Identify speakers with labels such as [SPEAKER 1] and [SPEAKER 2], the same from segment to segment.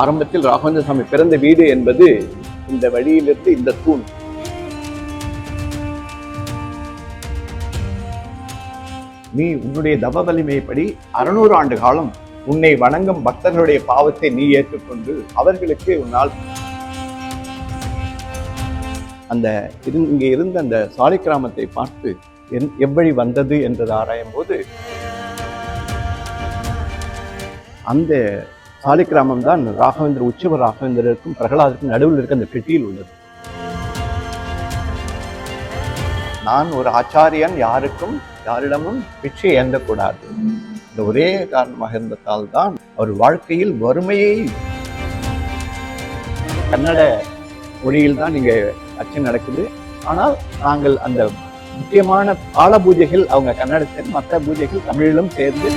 [SPEAKER 1] ஆரம்பத்தில் ராகவேந்திர சுவாமி பிறந்த வீடு என்பது இந்த வழியிலிருந்து இந்த தூண். நீ உன்னுடைய தவ வலிமைப்படி 600 ஆண்டு காலம் உன்னை வணங்கும் பக்தர்களுடைய பாவத்தை நீ ஏற்றுக்கொண்டு அவர்களுக்கு உன்னால் அந்த இங்கே இருந்த அந்த சாலிக்கிராமத்தை பார்த்து எவ்வழி வந்தது என்றது ஆராயும் போது அந்த சாலிக்கிராமம் தான் ராகவேந்திர உற்சவ ராகவேந்திரருக்கும் பிரகலாதருக்கும் நடுவில் இருக்க அந்த பெட்டியில் உள்ளது. நான் ஒரு ஆச்சாரியன், யாரிடமும் பிச்சை ஏந்தக்கூடாது. இந்த ஒரே காரணமாக இருந்ததால் தான் அவர் வாழ்க்கையில் வறுமையை கன்னட மொழியில் தான் இங்கே அர்ச்சனை நடக்குது. ஆனால் நாங்கள் அந்த முக்கியமான பால பூஜைகள் அவங்க கன்னடத்தில், மற்ற பூஜைகள் தமிழிலும் சேர்ந்து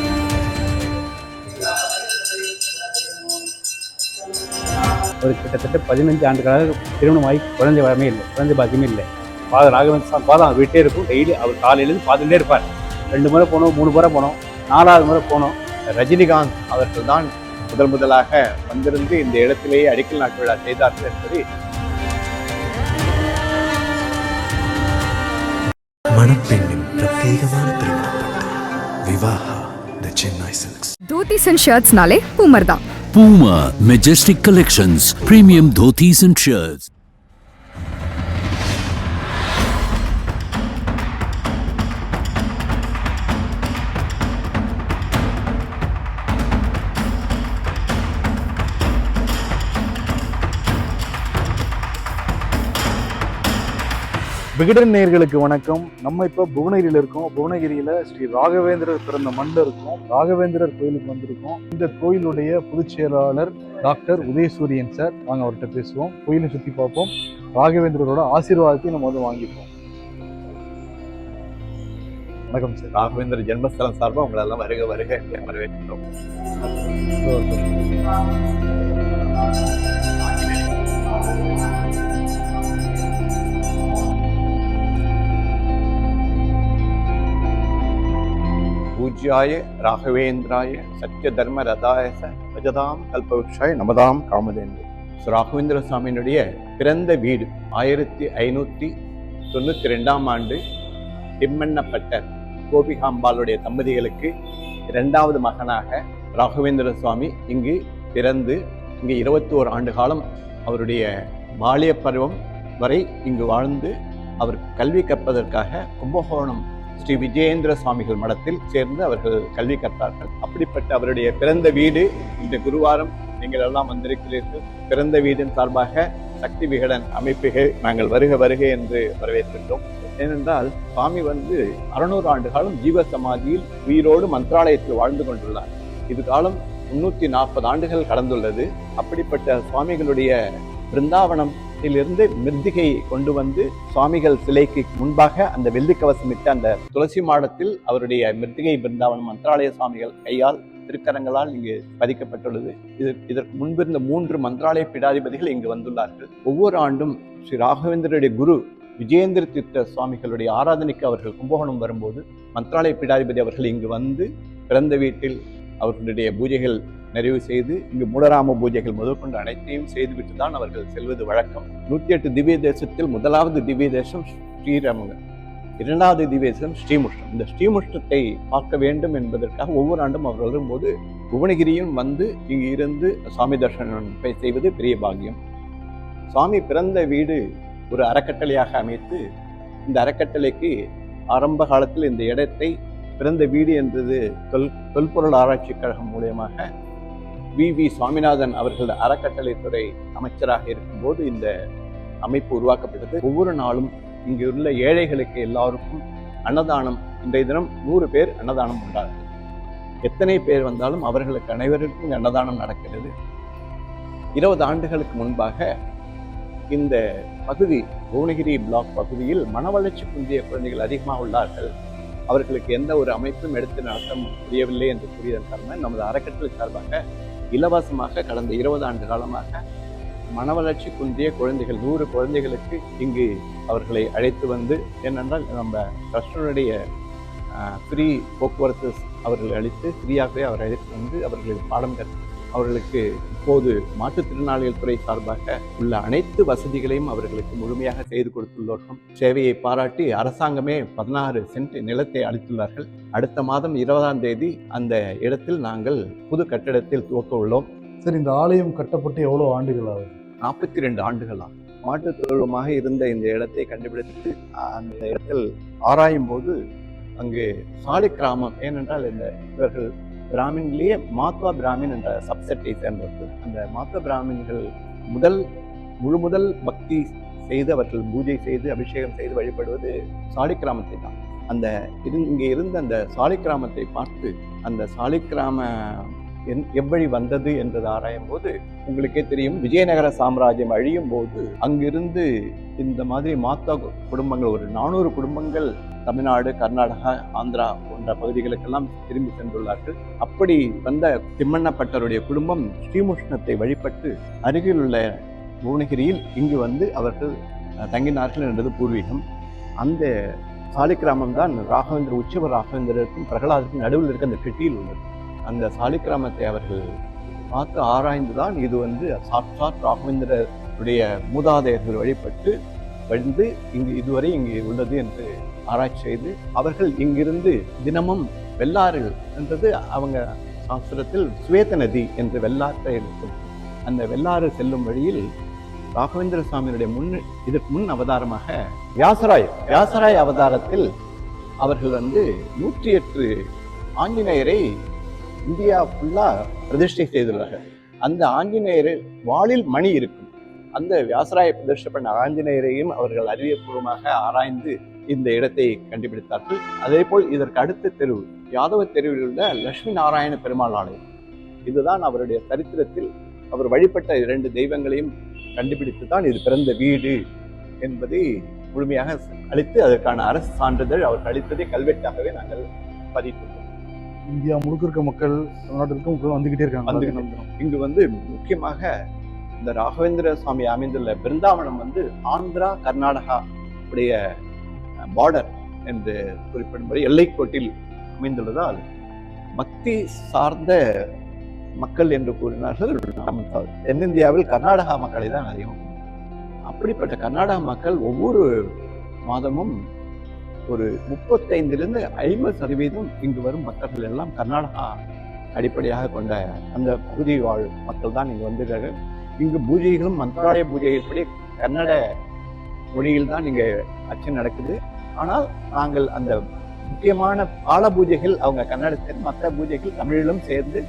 [SPEAKER 2] ஒரு கிட்டத்தட்ட 15 ஆண்டுகளாக திருமணமாகி குழந்தை வரமே இல்லை, குழந்தை பாக்கியமே இல்லை. ஃபாதர் ராகவேந்திர பாதம் அவர் வீட்டே இருக்கும். டெய்லி அவர் காலையிலேருந்து பார்த்துட்டே இருப்பார். 2 முறை போனோம், 3 முறை போனோம், 4வது முறை போனோம்.
[SPEAKER 1] ரஜினிகாந்த் அவர்கள் தான் முதலாக வந்திருந்து இந்த இடத்திலேயே அடிக்கல் நாட்டு விழா செய்தார்கள் என்பதை
[SPEAKER 3] மணப்பெண்ணின் பிரத்யேகமான திருமணப்பட்டு Vivaha the Chennai Silks.
[SPEAKER 4] Dhotis and shirts nale Poomer தான்.
[SPEAKER 5] Puma Majestic Collections, premium dhotis and shirts.
[SPEAKER 2] Vikatan நேயர்களுக்கு வணக்கம். நம்ம இப்போ புவனகிரியில் இருக்கோம். புவனகிரியில் ஸ்ரீ ராகவேந்திரர் பிறந்த மண்ணில் இருக்கோம். ராகவேந்திரர் கோயிலுக்கு வந்திருக்கோம். இந்த கோயிலுடைய பொதுச் செயலாளர் டாக்டர் உதயசூரியன் சார். நாங்கள் அவர்கிட்ட பேசுவோம், கோயிலை சுற்றி பார்ப்போம், ராகவேந்திரரோட ஆசீர்வாதத்தையும் நம்ம வந்து வாங்கிப்போம். வணக்கம் சார்.
[SPEAKER 1] ராகவேந்திர ஜென்மஸ்தலம் சார்பாக உங்களெல்லாம் வருக வரவேற்கிறோம். பூஜ்யாய ராகவேந்திராய சத்ய தர்ம ரதாயச பஜதாம் கல்பவருஷாய நமதாம் காமதேந்து. ராகவேந்திர சுவாமியினுடைய பிறந்த வீடு 1592ஆம் ஆண்டு திம்மண்ணப்பட்டர் கோபிகாம்பாளுடைய தம்பதிகளுக்கு 2வது மகனாக ராகவேந்திர சுவாமி இங்கு பிறந்து இங்கு 21 ஆண்டு காலம் அவருடைய பாலிய பருவம் வரை இங்கு வாழ்ந்து அவர் கல்வி கற்பதற்காக கும்பகோணம் ஸ்ரீ விஜயேந்திர சுவாமிகள் மடத்தில் சேர்ந்து அவர்கள் கல்வி கற்றார்கள். அப்படிப்பட்ட அவருடைய பிறந்த வீடு இந்த குருவாரம் நீங்கள் எல்லாம் வந்திருக்கிறீர்கள். பிறந்த வீடின் சார்பாக சக்தி விகடன் அமைப்புகள் நாங்கள் வருக என்று வரவேற்கின்றோம். ஏனென்றால் சுவாமி 600 ஆண்டு காலம் ஜீவ சமாதியில் உயிரோடு மந்திராலயத்தில் வாழ்ந்து கொண்டுள்ளார். இது காலம் 340 ஆண்டுகள் கடந்துள்ளது. அப்படிப்பட்ட சுவாமிகளுடைய பிருந்தாவனத்திலிருந்து மிருத்திகை கொண்டு வந்து சுவாமிகள் சிலைக்கு முன்பாக அந்த வெள்ளி கவசமிட்ட அந்த துளசி மாடத்தில் அவருடைய மிருத்திகை பிருந்தாவனம் மந்திராலய சுவாமிகள் கையால் திருக்கரங்களால் இங்கு பதிக்கப்பட்டுள்ளது. இதற்கு முன்பிருந்த 3 மந்திராலய பீடாதிபதிகள் இங்கு வந்துள்ளார்கள். ஒவ்வொரு ஆண்டும் ஸ்ரீ ராகவேந்திரருடைய குரு விஜயேந்திர தீர்த்த சுவாமிகளுடைய ஆராதனைக்கு அவர்கள் கும்பகோணம் வரும்போது மந்திராலய பீடாதிபதி அவர்கள் இங்கு வந்து பிறந்த வீட்டில் அவர்களுடைய பூஜைகள் நிறைவு செய்து இங்கு மூலராம பூஜைகள் முதற்கொண்டு அனைத்தையும் செய்துவிட்டு தான் அவர்கள் செல்வது வழக்கம். 108 திவ்ய தேசத்தில் 1வது திவ்ய தேசம் ஸ்ரீரமங்க, 2வது திவ்ய தேசம் ஸ்ரீமுஷ்டம். இந்த ஸ்ரீமுஷ்டத்தை பார்க்க வேண்டும் என்பதற்காக ஒவ்வொரு ஆண்டும் அவர் வரும்போது புவனகிரியும் வந்து இங்கு இருந்து சுவாமி தர்சனம் செய்வது பெரிய பாக்கியம். சுவாமி பிறந்த வீடு ஒரு அறக்கட்டளையாக அமைத்து இந்த அறக்கட்டளைக்கு ஆரம்ப காலத்தில் இந்த இடத்தை பிறந்த வீடு என்றது தொல்பொருள் ஆராய்ச்சி கழகம் மூலியமாக வி சுவாமிநாதன் அவர்கள் அறக்கட்டளைத்துறை அமைச்சராக இருக்கும்போது இந்த அமைப்பு உருவாக்கப்பட்டது. ஒவ்வொரு நாளும் இங்கு உள்ள ஏழைகளுக்கு எல்லாருக்கும் அன்னதானம். இன்றைய தினம் 100 பேர் அன்னதானம் உண்டார்கள். எத்தனை பேர் வந்தாலும் அவர்களுக்கு அனைவருக்கும் அன்னதானம் நடக்கிறது. 20 ஆண்டுகளுக்கு முன்பாக இந்த பகுதி புவனகிரி பிளாக் பகுதியில் மனவளர்ச்சி குன்றிய குழந்தைகள் அதிகமாக உள்ளார்கள். அவர்களுக்கு எந்த ஒரு அமைப்பும் எடுத்து நடத்த முடியவில்லை என்று கூறியதன் காரணமாக நமது அறக்கட்டளை சார்பாக இலவசமாக கடந்த 20 ஆண்டு காலமாக மனவளர்ச்சி குன்றிய குழந்தைகள் 100 குழந்தைகளுக்கு இங்கு அவர்களை அழைத்து வந்து, ஏனென்றால் நம்ம ட்ரஸ்டினுடைய ஃப்ரீ போக்குவரத்து அவர்கள் அளித்து ஃப்ரீயாகவே அவர் அழைத்து வந்து அவர்களுக்கு பாடம் கற்று அவர்களுக்கு இப்போது மாற்றுத்திறனாளிகள் துறை சார்பாக உள்ள அனைத்து வசதிகளையும் அவர்களுக்கு முழுமையாக செய்து கொடுத்துள்ளோம். சேவையை பாராட்டி அரசாங்கமே 16 சென்ட் நிலத்தை அளித்துள்ளார்கள். அடுத்த மாதம் 20ஆம் தேதி அந்த இடத்தில் நாங்கள் புது கட்டிடத்தில் துவக்க உள்ளோம்.
[SPEAKER 2] சரி, இந்த ஆலயம் கட்டப்பட்டு எவ்வளோ ஆண்டுகள் ஆகுது?
[SPEAKER 1] 42 ஆண்டுகளாக மாட்டுத் தொழுவமாக இருந்த இந்த இடத்தை கண்டுபிடித்து அந்த இடத்தில் ஆராயும் போது அங்கு சாலி கிராமம், ஏனென்றால் இவர்கள் பிராமின்லேயே மாத்வா பிராமின் என்ற சப்செட்டை சேர்ந்தவர்கள். அந்த மாத்வா பிராமின்கள் முதல் பக்தி செய்து அவர்கள் பூஜை செய்து அபிஷேகம் செய்து வழிபடுவது சாலி கிராமத்தை தான். இங்கே இருந்த அந்த சாலி கிராமத்தை பார்த்து அந்த சாலி கிராம எவ்வழி வந்தது என்றது ஆராயும் போது உங்களுக்கே தெரியும், விஜயநகர சாம்ராஜ்யம் அழியும் போது அங்கிருந்து இந்த மாதிரி மாத்தா குடும்பங்கள் ஒரு 400 குடும்பங்கள் தமிழ்நாடு, கர்நாடகா, ஆந்திரா போன்ற பகுதிகளுக்கெல்லாம் திரும்பி சென்றுள்ளார்கள். அப்படி வந்த திம்மண்ணப்பட்டருடைய குடும்பம் ஸ்ரீமுஷ்ணத்தை வழிபட்டு அருகில் உள்ள புவனகிரியில் இங்கு வந்து அவர்கள் தங்கினார்கள் என்பது பூர்வீகம். அந்த சாலி கிராமம் தான் உற்சவ ராகவேந்திரருக்கும் பிரகலாதருக்கும் நடுவில் இருக்க அந்த பெட்டியில் உள்ளது. அந்த சாலி கிராமத்தை அவர்கள் பார்த்து ஆராய்ந்துதான் இது வந்து சாட்சாத் ராகவேந்திரருடைய மூதாதையர்கள் வழிபட்டு வந்து இதுவரை இங்கு உள்ளது என்று ஆராய்ச்சி செய்து அவர்கள் இங்கிருந்து தினமும் வெள்ளாறு என்றது அவங்க சாஸ்திரத்தில் சுவேத நதி என்று வெள்ளாற்றை இருக்கும். அந்த வெள்ளாறு செல்லும் வழியில் ராகவேந்திர சுவாமியுடைய இதற்கு முன் அவதாரமாக வியாசராய் அவதாரத்தில் அவர்கள் வந்து 108 ஆஞ்சநேயரை இந்தியா ஃபுல்லா பிரதிஷ்டை செய்துள்ளார்கள். அந்த ஆஞ்சநேயர் வாளில் மணி இருக்கும். அந்த வியாசராய பிரதிஷ்டை பண்ண ஆஞ்சநேயரையும் அவர்கள் அறிவியபூர்வமாக ஆராய்ந்து இந்த இடத்தை கண்டுபிடித்தார்கள். அதே போல் இதற்கு அடுத்த தெருவு யாதவ தெருவில் உள்ள லட்சுமி நாராயண பெருமாள் ஆலயம். இதுதான் அவருடைய சரித்திரத்தில் அவர் வழிபட்ட 2 தெய்வங்களையும் கண்டுபிடித்து தான் இது பிறந்த வீடு என்பதை முழுமையாக அளித்து அதற்கான அரசு சான்றிதழ் அவர் அளித்ததை கல்வெட்டாகவே நாங்கள் பதித்துள்ளோம்.
[SPEAKER 2] இந்தியா முழுக்க இருக்க மக்கள், தமிழ்நாட்டிற்கும் வந்துகிட்டே இருக்காங்க.
[SPEAKER 1] இங்கு வந்து முக்கியமாக இந்த ராகவேந்திர சுவாமி அமைந்துள்ள பிருந்தாவனம் வந்து ஆந்திரா, கர்நாடகா உடைய பார்டர் என்று குறிப்பிடும்படி எல்லைக்கோட்டில் அமைந்துள்ளதால் பக்தி சார்ந்த மக்கள் என்று கூறினார்கள். தென்னிந்தியாவில் கர்நாடகா மக்களை தான் அதிகம். அப்படிப்பட்ட கர்நாடகா மக்கள் ஒவ்வொரு மாதமும் ஒரு 35லிருந்து 50% இங்கு வரும் பக்தர்கள் எல்லாம் கர்நாடகா அடிப்படையாக கொண்ட அந்த பகுதி வாழ் மக்கள் தான் இங்கு வந்துள்ளார்கள். இங்கு பூஜைகளும் மந்திராலய பூஜைப்படி கன்னட மொழியில் தான் இங்கே அர்ச்சனை நடக்குது. ஆனால் நாங்கள் அந்த முக்கியமான பால பூஜைகள் அவங்க கன்னடத்தில், மற்ற பூஜைகள் தமிழிலும் சேர்ந்து,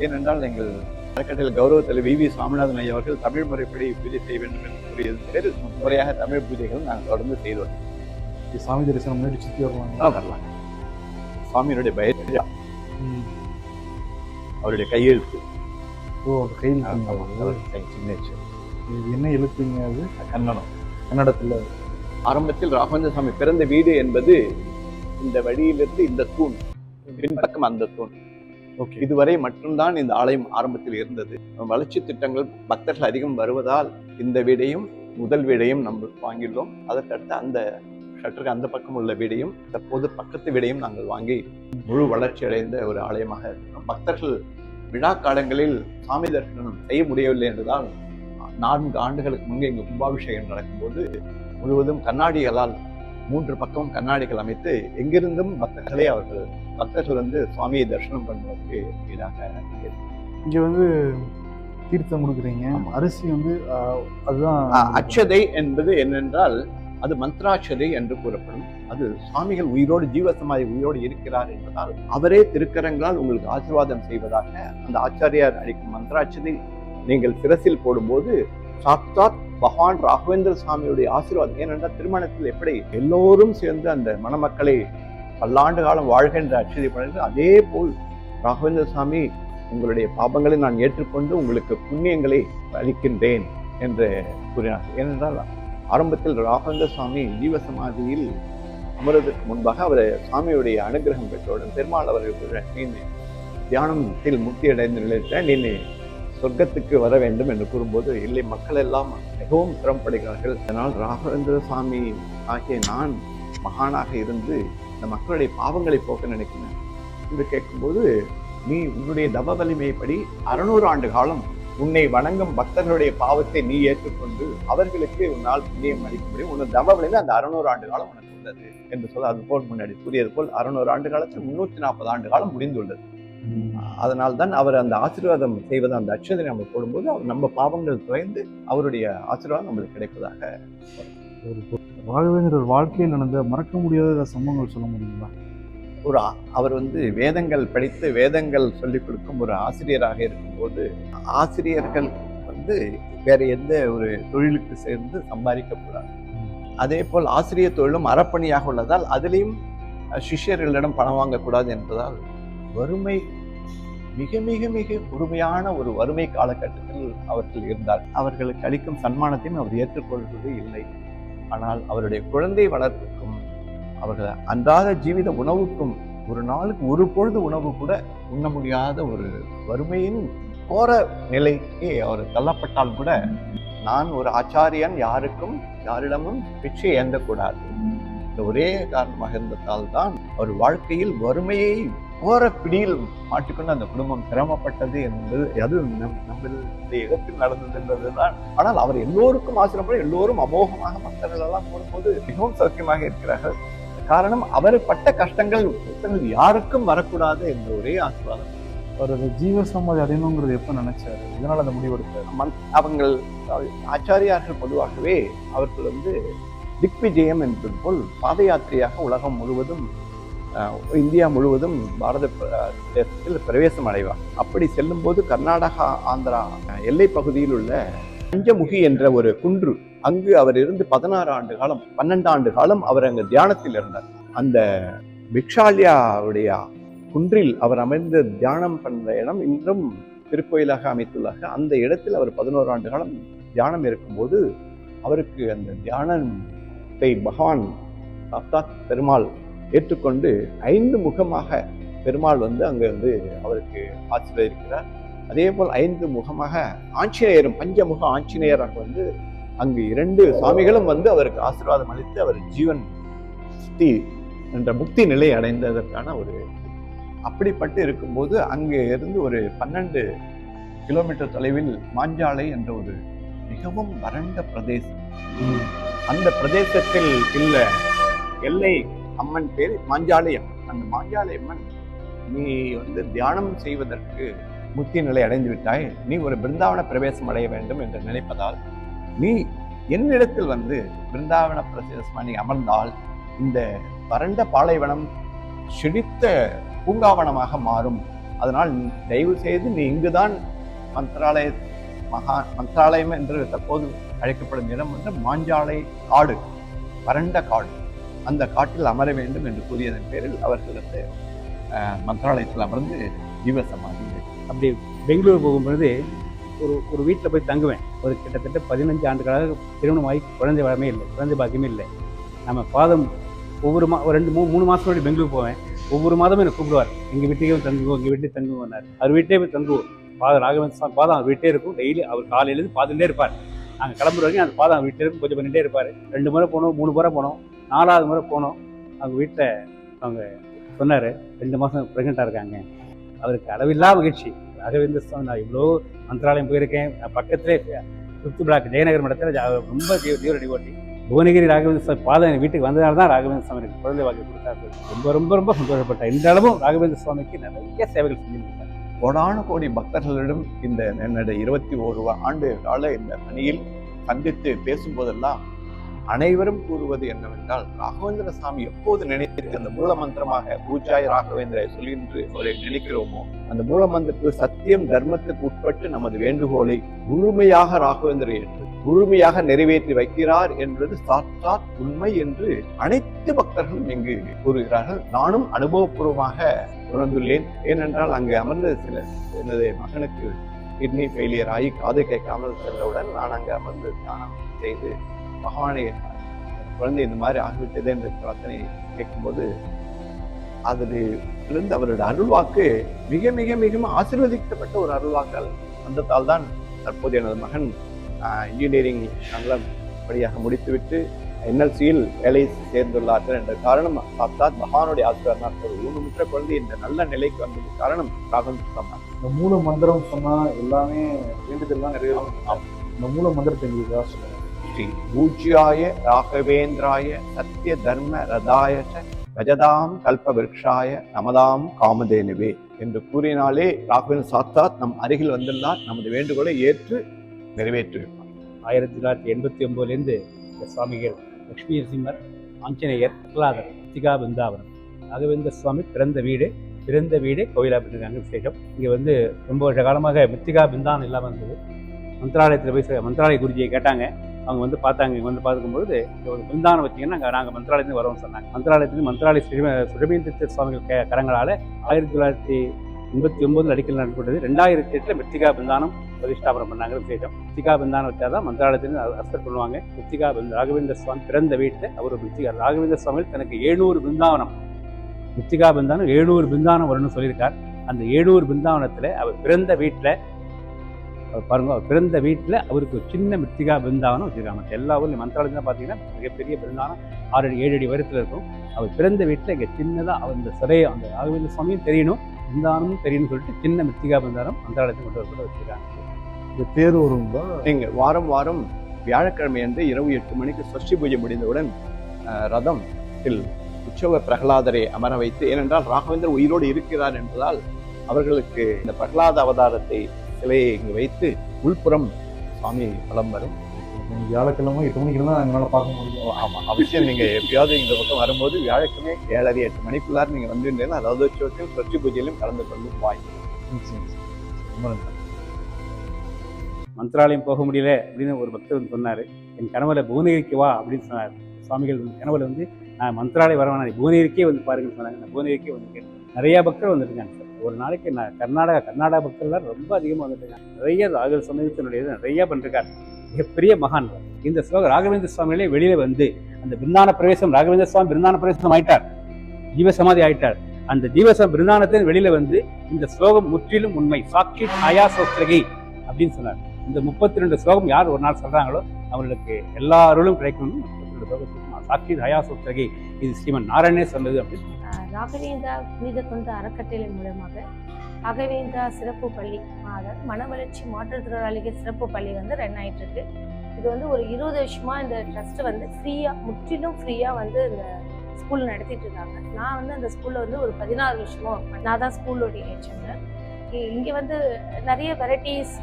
[SPEAKER 1] ஏனென்றால் எங்கள் அறக்கட்டளை கௌரவ தலைவர் வி சுவாமிநாதன் ஐயா அவர்கள் தமிழ் முறைப்படி பூஜை செய்ய வேண்டும் என்று கூறியது பேர் முறையாக தமிழ் பூஜைகள் நாங்கள் தொடர்ந்து செய்து வருவோம்.
[SPEAKER 2] சாமி தரிசனம் முன்னாடி சுற்றி
[SPEAKER 1] வரலாம். சுவாமியினுடைய பயிற்சி, அவருடைய கையெழுத்து.
[SPEAKER 2] என்ன எழுத்துங்க அது?
[SPEAKER 1] கன்னடம்.
[SPEAKER 2] கன்னடத்தில்
[SPEAKER 1] ஆரம்பத்தில் ராகவேந்திர சுவாமி பிறந்த வீடு என்பது இந்த வழியிலிருந்து இந்த தூண், பின்பக்கம் அந்த தூண். இதுவரை மட்டும்தான் இந்த ஆலயம் ஆரம்பத்தில் இருந்தது. வளர்ச்சி திட்டங்கள் பக்தர்கள் அதிகம் வருவதால் இந்த வீடையும் முதல் வீடையும் நம்ம வாங்கியுள்ளோம். அதற்கடுத்து அந்த ஷட்டருக்கு அந்த பக்கம் உள்ள வீடையும் தற்போது பக்கத்து வீடையும் நாங்கள் வாங்கி முழு வளர்ச்சி அடைந்த ஒரு ஆலயமாக இருக்கிறோம். பக்தர்கள் விழா காலங்களில் சாமி தரிசனம் செய்ய முடியவில்லை என்றதால் 4 ஆண்டுகளுக்கு முன்பே இங்கு கும்பாபிஷேகம் நடக்கும்போது முழுவதும் கண்ணாடிகளால் 3 பக்கமும் கண்ணாடிகள் அமைத்து எங்கிருந்தும் பக்தர்கள் வந்து சுவாமியை தரிசனம் பண்ணுவதற்கு ஈடாக.
[SPEAKER 2] இங்க வந்து தீர்த்தம் கொடுக்குறீங்க, அரிசி வந்து அதுதான்
[SPEAKER 1] அட்சதை என்பது என்னென்றால் அது மந்த்ராட்சதை என்று கூறப்படும். அது சுவாமிகள் உயிரோடு, ஜீவசமாதி உயிரோடு இருக்கிறார் என்பதால் அவரே திருக்கரங்களால் உங்களுக்கு ஆசீர்வாதம் செய்வதாக அந்த ஆச்சாரியார் அளிக்கும் மந்த்ராட்சதை நீங்கள் சிரசில் போடும்போது சாட்சாத் பகவான் ராகவேந்திர சுவாமியுடைய ஆசீர்வாதம். ஏனென்றால் திருமணத்தில் எப்படி எல்லோரும் சேர்ந்து அந்த மணமக்களை பல்லாண்டு காலம் வாழ்கின்ற அட்சதை பண்ணுறது, அதே போல் ராகவேந்திர சுவாமி உங்களுடைய பாபங்களை நான் ஏற்றுக்கொண்டு உங்களுக்கு புண்ணியங்களை அளிக்கின்றேன் என்று கூறினார். ஏனென்றால் ஆரம்பத்தில் ராகவேந்திர சுவாமி ஜீவசமாதியில் அமர்வதற்கு முன்பாக அவர் சுவாமியுடைய அனுகிரகம் பெற்றவுடன் பெருமாள் அவர்கள் நீ தியானத்தில் முக்தி அடைந்து நிலைத்த நீ சொர்க்கத்துக்கு வர வேண்டும் என்று கூறும்போது, இல்லை, மக்கள் எல்லாம் மிகவும் சிரமப்படுகிறார்கள், அதனால் ராகவேந்திர சுவாமி ஆகிய நான் மகானாக இருந்து இந்த மக்களுடைய பாவங்களை போக்க நினைக்கிறேன் என்று கேட்கும்போது நீ உன்னுடைய தவ வலிமைப்படி 600 ஆண்டு காலம் உன்னை வணங்கும் பக்தர்களுடைய பாவத்தை நீ ஏற்றுக்கொண்டு அவர்களுக்கு உன்னால் புண்ணியம் அளிக்க முடியும். உன் தவ வலிமை அந்த 600 ஆண்டு காலம் உனக்கு உள்ளது என்று சொல்ல, அது போல் முன்னாடி கூறியது போல் 600 ஆண்டு காலத்தில் 340 ஆண்டு காலம் முடிந்துள்ளது. அதனால்தான் அவர் அந்த ஆசீர்வாதம் செய்வது, அந்த அட்சதை நம்ம போடும்போது அவர் நம்ம பாவங்கள் குறைந்து அவருடைய ஆசீர்வாதம் நம்மளுக்கு கிடைப்பதாக.
[SPEAKER 2] ராகவேந்திரர் வாழ்க்கையில் நடந்த மறக்க முடியாத சம்பவங்கள் சொல்ல முடியுங்களா?
[SPEAKER 1] அவர் வேதங்கள் படித்து வேதங்கள் சொல்லிக் கொடுக்கும் ஒரு ஆசிரியராக இருக்கும்போது, ஆசிரியர்கள் வேற எந்த ஒரு தொழிலுக்கு சேர்ந்து சம்பாதிக்கக்கூடாது. அதே போல் ஆசிரியர் தொழிலும் அறப்பணியாக உள்ளதால் அதிலையும் சிஷ்யர்களிடம் பணம் வாங்கக்கூடாது என்பதால் வறுமை மிக மிக மிக கொடுமையான ஒரு வறுமை காலகட்டத்தில் அவர்கள் இருந்தார். அவர்களுக்கு அளிக்கும் சன்மானத்தையும் அவர் ஏற்றுக்கொள்வது இல்லை. ஆனால் அவருடைய குழந்தை வளர்ப்புக்கும் அவர்கள் அன்றாட ஜீவித உணவுக்கும் ஒரு நாளுக்கு ஒரு பொழுது உணவு கூட உண்ண முடியாத ஒரு வறுமையின் கோர நிலைக்கு அவர் தள்ளப்பட்டால் கூட, நான் ஒரு ஆச்சாரியன், யாரிடமும் பிச்சை ஏந்தக்கூடாது, இந்த ஒரே காரணமாக இருந்ததால் தான் அவர் வாழ்க்கையில் வறுமையை கோர பிடியில் மாட்டிக்கொண்டு அந்த குடும்பம் சிரமப்பட்டது என்பது அது நம்மளுடைய இடத்தில் நடந்தது என்பதுதான். ஆனால் அவர் எல்லோருக்கும் ஆசிரியப்பட எல்லோரும் அமோகமாக மக்கள் எல்லாம் போடும்போது மிகவும் சௌக்கியமாக இருக்கிறார்கள். காரணம் அவர் பட்ட கஷ்டங்கள் யாருக்கும் வரக்கூடாது என்ற ஒரே ஆசீர்வாதம்.
[SPEAKER 2] அவர் ஜீவ சமாதி அடையணுங்கிறது எப்ப நினைச்சாரு? இதனால அந்த முடிவெடுத்தார்.
[SPEAKER 1] அவங்கள் ஆச்சாரியார்கள் பொதுவாகவே அவர்கள் திக்விஜயம் என்பது போல் பாத யாத்திரையாக உலகம் முழுவதும், இந்தியா முழுவதும் பாரத தேசத்தில் பிரவேசம் அடைவார். அப்படி செல்லும் போது கர்நாடகா ஆந்திரா எல்லை பகுதியில் உள்ள பஞ்சமுகி என்ற ஒரு குன்று, அங்கு அவர் இருந்து 12 ஆண்டு காலம் அவர் அங்கு தியானத்தில் இருந்தார். அந்த பிக்ஷாலியாவுடைய குன்றில் அவர் அமைந்து தியானம் பண்ண இடம் இன்றும் திருக்கோயிலாக அமைத்துள்ளார். அந்த இடத்தில் அவர் 11 ஆண்டு காலம் தியானம் இருக்கும்போது அவருக்கு அந்த தியானத்தை பகவான் சாப்தாத் பெருமாள் ஏற்றுக்கொண்டு 5 முகமாக பெருமாள் அங்கே அவருக்கு ஆசீர்வதிக்கிறார். அதே போல் 5 முகமாக ஆஞ்சநேயரும், பஞ்சமுக ஆஞ்சநேயராக அங்கு 2 சுவாமிகளும் அவருக்கு ஆசீர்வாதம் அளித்து அவர் ஜீவன் முக்தி என்ற முக்தி நிலை அடைந்ததற்கான ஒரு, அப்படிப்பட்டு இருக்கும்போது அங்கு இருந்து ஒரு 12 கிலோமீட்டர் தொலைவில் மாஞ்சாலை என்ற ஒரு மிகவும் வறண்ட பிரதேசம். அந்த பிரதேசத்தில் உள்ள எல்லை அம்மன் பேர் மாஞ்சாலை அம்மன். அந்த மாஞ்சாலை அம்மன், நீ தியானம் செய்வதற்கு முக்தி நிலை அடைந்து விட்டாய், நீ ஒரு பிருந்தாவன பிரவேசம் அடைய வேண்டும் என்று நினைப்பதால் நீ என்னிடத்தில் பிருந்தாவன பிரவேசமா நீ அமர்ந்தால் இந்த வறண்ட பாலைவனம் செழித்த பூங்காவனமாக மாறும். அதனால் தயவு செய்து நீ இங்குதான் மந்திராலயம் என்று தற்போது அழைக்கப்படும் இடம் மாஞ்சாலை காடு, வறண்ட காடு, அந்த காட்டில் அமர வேண்டும் என்று கூறியதன் பேரில் அவர்கள் மந்திராலயத்தில் அமர்ந்து ஜீவசமாதி.
[SPEAKER 6] அப்படி பெங்களூர் போகும்பொழுது ஒரு வீட்டில் போய் தங்குவேன். ஒரு கிட்டத்தட்ட 15 ஆண்டுகளாக திருமணமாகி குழந்தை வளமே இல்லை, குழந்தை பாக்கியமே இல்லை. நம்ம பாதம் ஒவ்வொரு 2-3 மாதம் முன்னாடி பெங்களூர் போவேன். ஒவ்வொரு மாதமும் என்னை கூப்பிடுவார், எங்கள் வீட்டுக்கே தங்குவோம், எங்கள் வீட்டுக்கு தங்குவோம்னார். அவர் வீட்டே போய் தங்குவோம். ராகவேந்திர சுவாமி பாதம் அவர் வீட்டே இருக்கும். டெய்லி அவர் காலையிலேருந்து பாத்துட்டே இருப்பார். நாங்கள் கிளம்புற வரைக்கும் அந்த பாதம் அவர் வீட்டில் இருக்கும், கொஞ்சம் பண்ணிகிட்டே இருப்பார். 2 முறை போனோம், 3 முறை போனோம், 4ஆவது முறை போனோம். அவங்க வீட்டில் அவங்க சொன்னார், 2 மாதம் ப்ரெக்னெண்ட்டாக இருக்காங்க. அவருக்கு அளவில்லா மகிழ்ச்சி. ராகவேந்திர சுவாமி, நான் இவ்வளோ மந்திராலயம் போயிருக்கேன், பக்கத்திலே 5th பிளாக் ஜெயநகர் மடத்தில் ரொம்ப தீவிர டிவோட்டி. புவனகிரி ராகவேந்திர சுவாமி பாதம் வீட்டுக்கு வந்ததால் தான் ராகவேந்திர சுவாமி எனக்கு குழந்தை வாக்கி கொடுத்தாரு. ரொம்ப ரொம்ப ரொம்ப சந்தோஷப்பட்டேன். இந்த அளவும் ராகவேந்திர சுவாமிக்கு நிறைய சேவைகள் செஞ்சுருக்காங்க.
[SPEAKER 1] கோடான கோடி பக்தர்களிடம் இந்த என்னுடைய 21 ஆண்டு கால இந்த பணியில் சந்தித்து பேசும்போதெல்லாம் அனைவரும் கூறுவது என்னவென்றால், ராகவேந்திர சாமி எப்போது நினைத்து அந்த மூல மந்திரமாக பூஜாய ராகவேந்திர சொல்லி அவரை நினைக்கிறோமோ, அந்த மூல மந்திரத்தில் சத்தியம் தர்மத்துக்கு உட்பட்டு நமது வேண்டுகோளை முழுமையாக ராகவேந்திர ஏற்று முழுமையாக நிறைவேற்றி வைக்கிறார் என்பது சாட்சாத் உண்மை என்று அனைத்து பக்தர்களும் இங்கு கூறுகிறார்கள். நானும் அனுபவபூர்வமாக உணர்ந்துள்ளேன். ஏனென்றால் அங்கு அமர்ந்த எனது மகனுக்கு கிட்னி ஃபெயிலியர் ஆகி காது கேட்காமல் சென்றவுடன் நான் அங்கு அமர்ந்து தியானம் செய்து பகவானை, குழந்தை இந்த மாதிரி ஆகிவிட்டது என்ற பிரார்த்தனை கேட்கும்போது அதிலிருந்து அவருடைய அருள்வாக்கு மிக மிக மிகவும் ஆசீர்வதிக்கப்பட்ட ஒரு அருள்வாக்கள் வந்ததால் தான் தற்போது எனது மகன் இன்ஜினியரிங் நல்ல படியாக முடித்துவிட்டு என்எல்சியில் வேலை சேர்ந்துள்ளார்கள் என்ற காரணம் சாத்தாத் பகவானுடைய ஆசீர்வாதம். ஒரு ஊனமுற்ற குழந்தை இந்த நல்ல நிலைக்கு வந்தது காரணம் ராகவேந்திர சுவாமி.
[SPEAKER 2] இந்த மூல மந்திரம் சொன்னா எல்லாமே வேண்டுதல்லாம் நிறைவேறும். இந்த மூல மந்திரத்தை எங்களுக்கு சொல்லுங்க.
[SPEAKER 1] ஸ்ரீ பூஜ்யாய ராகவேந்திராய சத்ய தர்ம ரதாய கஜதாம் கல்ப விருக்ஷாய நமதாம் காமதேனுவே என்று கூறினாலே ராகவேந்திர சாத்தாத் நம் அருகில் வந்துள்ளார். நமது வேண்டுகோளை ஏற்று நிறைவேற்றியிருப்பார்.
[SPEAKER 6] 1989 இந்த சுவாமிகள் லட்சுமி நரசிம்மர், ஆஞ்சநேயர், பிரகலாதர், மித்திகா பிருந்தாவனம், ராகவேந்திர சுவாமி பிறந்த வீடு கோயிலாக பண்ணிருக்காங்க. விசேஷம். இங்கே ரொம்ப வருஷ காலமாக மித்திகா பிருந்தாவனம் இல்லாமல் இருந்தது. மந்திராலயத்தில் போய் மந்திராலய குருஜியை கேட்டாங்க. அவங்க பார்த்தாங்க. இங்கே பார்க்கும்பொழுது இங்கே ஒரு பிருந்தாவனம் வச்சிங்கன்னா நாங்கள் மந்திராலயத்துலேருந்து வரோம்னு சொன்னாங்க. மந்திராலய சுரபீந்திர சுவாமிகள் கரங்களால் 1989 அடிக்கல் நடத்தப்பட்டது. 2008 மித்திகா பிருந்தாவனம் பிரதிஷ்டாபனம் பண்ணாங்க. விசேஷம். மித்திகா பிருந்தாவனம் வச்சாதான் மந்திராலயத்திலிருந்து அஸ்பெக்ட் பண்ணுவாங்க. மித்திகா ராகவேந்திர சுவாமி பிறந்த வீட்டில் அவர் ராகவேந்திர சுவாமிகள் தனக்கு 700 பிருந்தாவனம், மித்திகா பிருந்தாவனம் 700 பிருந்தாவனம் வரும்னு சொல்லியிருக்கார். அந்த 700 பிருந்தாவனத்தில் அவர் பிறந்த வீட்டில் அவருக்கு ஒரு சின்ன மித்திகா பிருந்தாவனம் வச்சிருக்காங்க. எல்லா ஊர்லையும் மந்திராலயத்தில் பார்த்தீங்கன்னா மிகப்பெரிய பிருந்தாவனம் 6-7 அடி உயரத்தில் இருக்கும். அவர் பிறந்த வீட்டில் இங்கே சின்னதாக அவர் இந்த சிறையை அந்த ராகவேந்திர சுவாமியும் தெரியணும், பிருந்தாவனமும் தெரியணும்னு சொல்லிட்டு சின்ன மித்திகா பிருந்தாவனம் மந்திராலயத்தை கொண்டு வரப்பட வச்சிருக்காங்க.
[SPEAKER 2] இந்த தேர் வரும்பா
[SPEAKER 1] நீங்கள் வாரம் வியாழக்கிழமை அன்று இரவு 8 மணிக்கு சஷ்டி பூஜை முடிந்தவுடன் ரதம் உற்சவ பிரகலாதரை அமர வைத்து, ஏனென்றால் ராகவேந்தர் உயிரோடு இருக்கிறார் என்பதால் அவர்களுக்கு இந்த பிரகலாத அவதாரத்தை சிலையை இங்கு வைத்து உள்புறம் சுவாமி வலம் வரும்.
[SPEAKER 2] வியாழக்கிழமை 8 மணிக்கு தான் எங்களால் பார்க்க முடியும்.
[SPEAKER 1] ஆமாம், அவசியம் நீங்கள் எப்பயாவது இந்த பக்கம் வரும்போது வியாழக்கிழமை 7:30-8 மணிக்குள்ளார் நீங்கள் வந்துட்டீங்கன்னா ரதோற்சவத்தில் சஷ்டி பூஜையிலும் கலந்து கொள்ளும் வாய்ப்பு.
[SPEAKER 6] மந்திராலயம் போக முடியல அப்படின்னு ஒரு பக்தர் சொன்னார். என் கனவுல புவனகிரிக்கு வா அப்படின்னு சொன்னார். சுவாமிகள் கனவுல நான் மந்திராலயம் வரவேன், புவனகிரிக்கே பாருங்கன்னு சொன்னாங்க. நான் புவனகிரிக்கே கேட்டேன். நிறைய பக்தர் வந்துருக்காங்க சார். ஒரு நாளைக்கு நான் கர்நாடகா பக்தர்லாம் ரொம்ப அதிகமாக வந்துருக்காங்க. நிறைய ராகவேந்திர சமயத்தினுடைய நிறைய பண்ணிருக்காரு. மிகப்பெரிய மகான். இந்த ஸ்லோகம் ராகவேந்திர சுவாமிகளே வெளியில அந்த பிருந்தான பிரவேசம், ராகவேந்திர சுவாமி பிருந்தான பிரவேசம் ஆயிட்டார், ஜீவசமாதி ஆயிட்டார். அந்த பிருந்தானத்தின் வெளியில இந்த ஸ்லோகம் முற்றிலும் உண்மை, சாட்சி ஆயா சோத்ரகி அப்படின்னு சொன்னார். இந்த 32 ஸ்லோகம் யார் ஒரு நாள் சொல்றாங்களோ அவங்களுக்கு எல்லா அருளும் கிடைக்கும். 32 ஸ்லோகத்துக்கு சாட்சி ஆயா சோத்ரகி, இது ஸ்ரீமன் நாராயணே சொன்னது அப்படின்னு.
[SPEAKER 7] ராகவேந்திரா புனித தொண்டு அறக்கட்டளை மூலமாக ராகவேந்திரா சிறப்பு பள்ளி, அதாவது மன வளர்ச்சி மாற்றுத்திறனாளிகள் சிறப்பு பள்ளி ரன் ஆயிட்டு இருக்கு. இது ஒரு 20 வருஷமா இந்த ட்ரஸ்ட் ஃப்ரீயா, முற்றிலும் ஃப்ரீயா இந்த ஸ்கூல் நடத்திட்டு இருக்காங்க. நான் அந்த ஸ்கூல்ல ஒரு 16 வருஷமா நான் தான் ஸ்கூலோடைய ஹெச்எம். இங்க நிறைய வெரைட்டிஸ்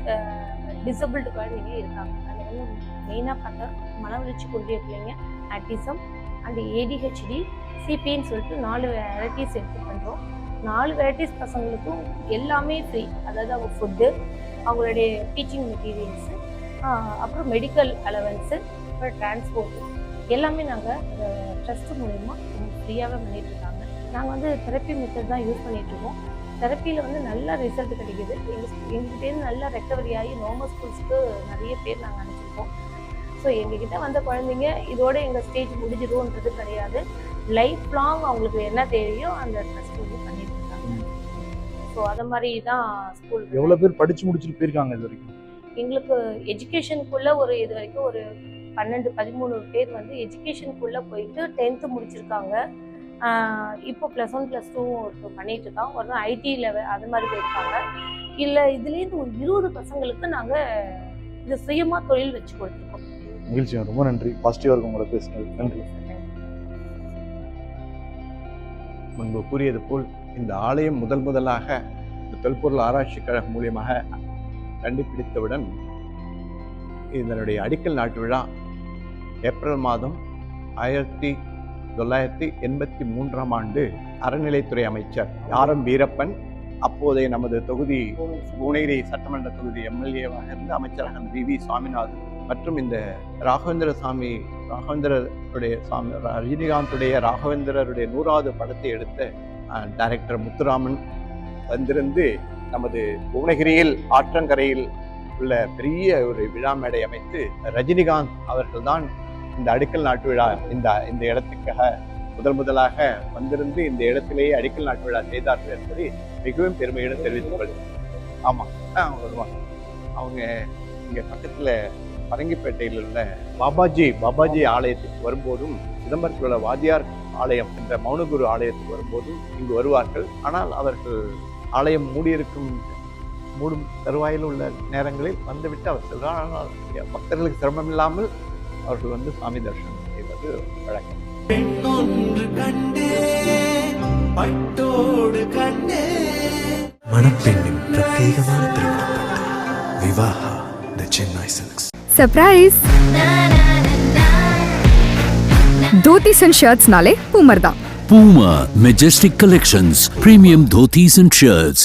[SPEAKER 7] டிசபிள்டு குழந்தைங்க இருக்காங்க. அது மெயினாக பார்த்தா மன வளர்ச்சி குன்றிய பிள்ளைங்க, ஆட்டிசம் அண்ட் ADHD, CPன்னு சொல்லிட்டு 4 வெரைட்டிஸ் எடுத்து பண்ணுறோம். 4 வெரைட்டிஸ் பசங்களுக்கும் எல்லாமே ஃப்ரீ. அதாவது அவங்க ஃபுட்டு, அவங்களுடைய டீச்சிங் மெட்டீரியல்ஸு, அப்புறம் மெடிக்கல் அலவன்ஸு, அப்புறம் டிரான்ஸ்போர்ட்டு எல்லாமே நாங்கள் ட்ரஸ்ட் மூலமா ஃப்ரீயாகவே பண்ணிகிட்ருக்காங்க. நாங்கள் தெரப்பி மெத்தட் தான் யூஸ் பண்ணிகிட்ருக்கோம். தெரப்பியில் நல்ல ரிசல்ட் கிடைக்கிது. எங்ககிட்டேருந்து நல்லா ரெக்கவரி ஆகி நார்மல் ஸ்கூல்ஸ்க்கு நிறைய பேர் நாங்கள் அனுப்பிச்சிருக்கோம். ஸோ எங்ககிட்ட வந்த குழந்தைங்க இதோட எங்கள் ஸ்டேஜ் முடிஞ்சிடும்ன்றது கிடையாது. லைஃப் லாங் அவங்களுக்கு என்ன தேவையோ அந்த ட்ரஸ்ட் பண்ணிட்டு இருக்காங்க. ஸோ அது மாதிரி தான் ஸ்கூல்.
[SPEAKER 2] எவ்வளோ பேர் படிச்சு முடிச்சுட்டு போயிருக்காங்க இது வரைக்கும்?
[SPEAKER 7] எங்களுக்கு எஜுகேஷனுக்குள்ள இது வரைக்கும் ஒரு 12-13 பேர் எஜுகேஷனுக்குள்ள போயிட்டு 10th முடிச்சிருக்காங்க. இப்போ +1 +2 பண்ணிட்டு இருக்காங்க. ஒரு IT லெவல் அது மாதிரி போயிருக்காங்க. இல்லை இதுலேருந்து ஒரு 20 பசங்களுக்கு நாங்கள் இதை சுயமாக தொழில் வச்சு கொடுத்துருக்கோம்.
[SPEAKER 2] மகிழ்ச்சி, ரொம்ப நன்றி. பாசிட்டிவாக இருக்கும் உங்களை பேசுனது. நன்றி.
[SPEAKER 1] முன்பு கூறியது போல் இந்த ஆலயம் முதலாக இந்த தொல்பொருள் ஆராய்ச்சி கழகம் மூலியமாக கண்டுபிடித்தவுடன் இதனுடைய அடிக்கல் நாட்டு விழா ஏப்ரல் மாதம் 1983ஆம் ஆண்டு அறநிலைத்துறை அமைச்சர் ஆர்.எம். வீரப்பன், அப்போதைய நமது தொகுதி புவனகிரி சட்டமன்ற தொகுதி MLA-வாக இருந்து அமைச்சராக V.V. சுவாமிநாதன் மற்றும் இந்த ரஜினிகாந்துடைய ராகவேந்திரருடைய 100வது படத்தை எடுத்த டைரக்டர் முத்துராமன் வந்திருந்து நமது புவனகிரியில் ஆற்றங்கரையில் உள்ள பெரிய ஒரு விழா மேடை அமைத்து ரஜினிகாந்த் அவர்கள்தான் இந்த அடிக்கல் நாட்டு விழா இந்த இடத்துக்காக முதலாக வந்திருந்து இந்த இடத்திலேயே அடிக்கல் நாட்டு விழா செய்தார்கள் என்பதை மிகவும் பெருமையுடன் தெரிவித்துக் கொள்கிறேன். ஆமாம், அவங்க வருவாங்க. அவங்க இங்கே பக்கத்தில் பரங்கிப்பேட்டையில் உள்ள பாபாஜி ஆலயத்துக்கு வரும்போதும், சிதம்பரத்தில் உள்ள வாத்தியார் ஆலயம் என்ற மௌனகுரு ஆலயத்துக்கு வரும்போதும் இங்கு வருவார்கள். ஆனால் அவர்கள் ஆலயம் மூடும் தருவாயில் உள்ள நேரங்களில் வந்துவிட்டு அவர் செல்வார். ஆனால் பக்தர்களுக்கு சிரமம் இல்லாமல் அவர்கள் வந்து சுவாமி தரிசனம் செய்வது வழக்கம்.
[SPEAKER 3] மணப்பெண்ணின் பிரத்யேகமான திருமணப்பட்டு Vivaha the Chennai Silks.
[SPEAKER 4] Surprise! Dhotis and ஷர்ட்ஸ்னாலே பூமர் தான்.
[SPEAKER 5] Puma Majestic Collections, premium dhotis and shirts.